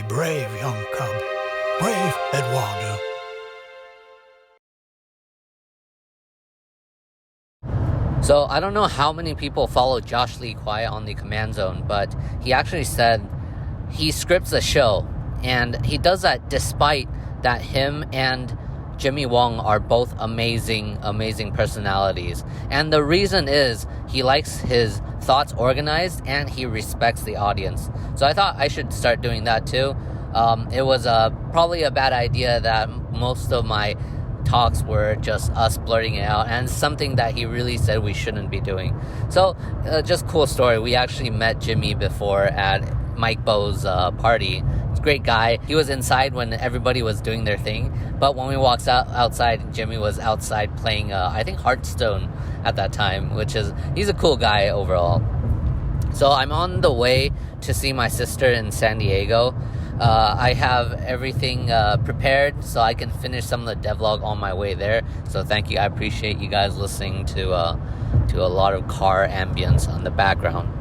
brave, young cub. Brave Eduardo. So I don't know how many people follow Josh Lee Kwai on the Command Zone, but he actually said he scripts a show, and he does that despite that him and Jimmy Wong are both amazing personalities. And the reason is he likes his thoughts organized and he respects the audience. So I thought I should start doing that too. It was probably a bad idea that most of my talks were just us blurting it out, and something that he really said we shouldn't be doing. So just cool story. We actually met Jimmy before at Mike Bo's party. He's a great guy. He was inside when everybody was doing their thing, but when we walked outside, Jimmy was outside playing I think Hearthstone at that time, he's a cool guy overall. So I'm on the way to see my sister in San Diego. I have everything prepared so I can finish some of the devlog on my way there. So thank you. I appreciate you guys listening to a lot of car ambience on the background.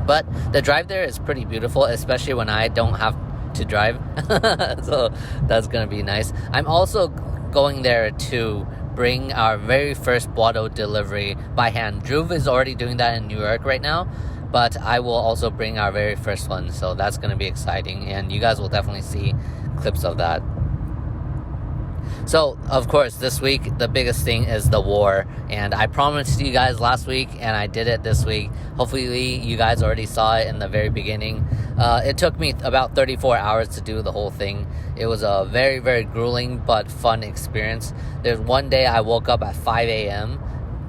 But the drive there is pretty beautiful, especially when I don't have to drive. So that's going to be nice. I'm also going there to bring our very first bottle delivery by hand. Dhruv is already doing that in New York right now, but I will also bring our very first one, so that's going to be exciting, and you guys will definitely see clips of that. So, of course, this week, the biggest thing is the war, and I promised you guys last week, and I did it this week. Hopefully, you guys already saw it in the very beginning. It took me about 34 hours to do the whole thing. It was a very, very grueling but fun experience. There's one day I woke up at 5 a.m.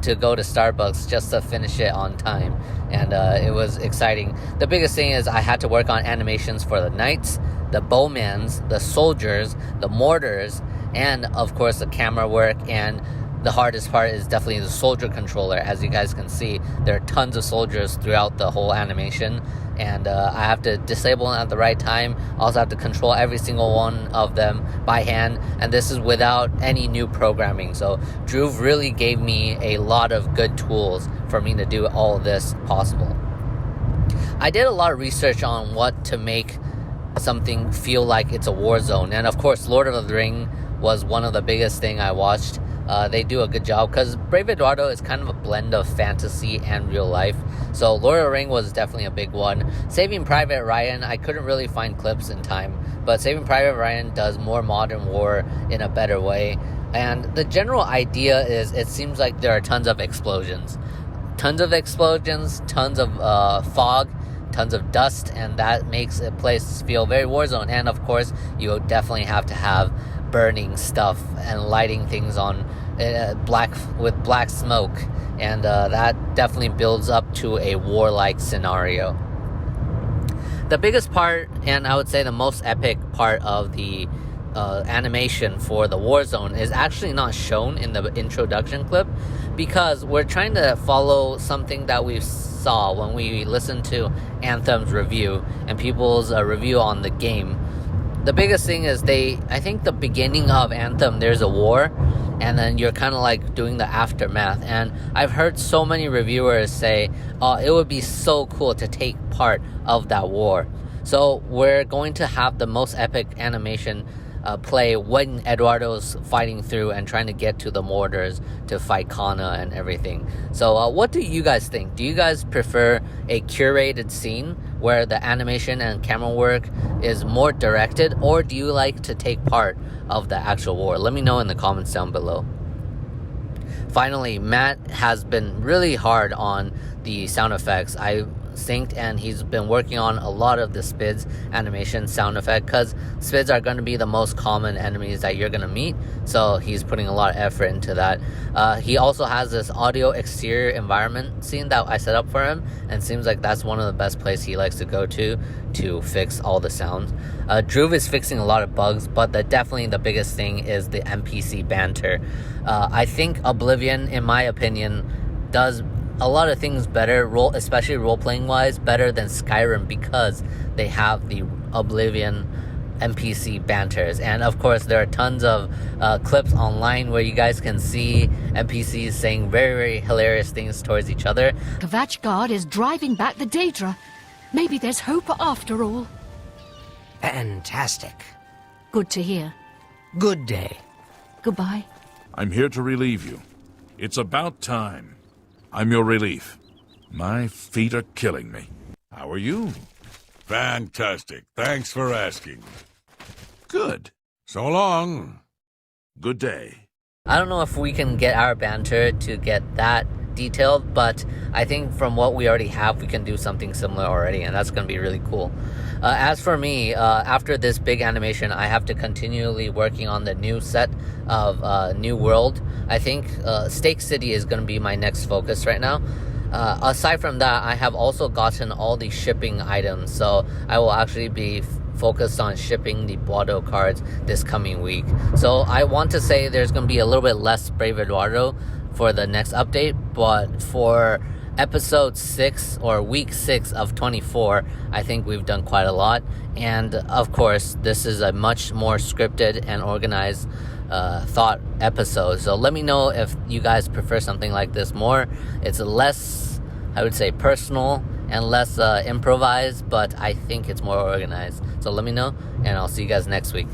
to go to Starbucks just to finish it on time, and it was exciting. The biggest thing is I had to work on animations for the knights, the bowmans, the soldiers, the mortars, and of course the camera work. And the hardest part is definitely the soldier controller. As you guys can see, there are tons of soldiers throughout the whole animation, and I have to disable them at the right time. I also have to control every single one of them by hand, and this is without any new programming. So Dhruv really gave me a lot of good tools for me to do all of this possible. I did a lot of research on what to make something feel like it's a war zone, and of course Lord of the Ring was one of the biggest thing I watched. They do a good job because Brave Eduardo is kind of a blend of fantasy and real life. So Lord of the Ring was definitely a big one. Saving Private Ryan, I couldn't really find clips in time, but Saving Private Ryan does more modern war in a better way. And the general idea is it seems like there are tons of explosions, tons of fog, tons of dust, and that makes a place feel very war zone. And of course, you definitely have to have burning stuff and lighting things on black smoke, and that definitely builds up to a warlike scenario. The biggest part, and I would say the most epic part of the animation for the war zone is actually not shown in the introduction clip, because we're trying to follow something that we saw when we listened to Anthem's review and people's review on the game. The biggest thing is I think the beginning of Anthem, there's a war, and then you're kind of like doing the aftermath. And I've heard so many reviewers say, it would be so cool to take part of that war. So we're going to have the most epic animation play when Eduardo's fighting through and trying to get to the mortars to fight Kana and everything. So what do you guys think? Do you guys prefer a curated scene where the animation and camera work is more directed, or do you like to take part of the actual war? Let me know in the comments down below. Finally, Matt has been really hard on the sound effects. I synced, and he's been working on a lot of the Spids animation sound effect, because Spids are going to be the most common enemies that you're going to meet, so he's putting a lot of effort into that. He also has this audio exterior environment scene that I set up for him, and seems like that's one of the best places he likes to go to fix all the sounds. Dhruv is fixing a lot of bugs, but definitely the biggest thing is the NPC banter. I think Oblivion, in my opinion, does a lot of things better, especially role-playing wise, better than Skyrim, because they have the Oblivion NPC banters. And of course, there are tons of clips online where you guys can see NPCs saying very, very hilarious things towards each other. Kvatch Guard is driving back the Daedra. Maybe there's hope after all. Fantastic. Good to hear. Good day. Goodbye. I'm here to relieve you. It's about time. I'm your relief. My feet are killing me. How are you? Fantastic. Thanks for asking. Good. So long. Good day. I don't know if we can get our banter to get that detailed, but I think from what we already have, we can do something similar already, and that's going to be really cool. As for me, after this big animation, I have to continually working on the new set of New World. I think Stake City is going to be my next focus right now. Aside from that, I have also gotten all the shipping items, so I will actually be focused on shipping the Eduardo cards this coming week. So I want to say there's going to be a little bit less Brave Eduardo for the next update, but for episode 6 or week 6 of 24, I think we've done quite a lot. And of course, this is a much more scripted and organized thought episode. So let me know if you guys prefer something like this more. It's less, I would say, personal and less improvised, but I think it's more organized. So let me know, and I'll see you guys next week.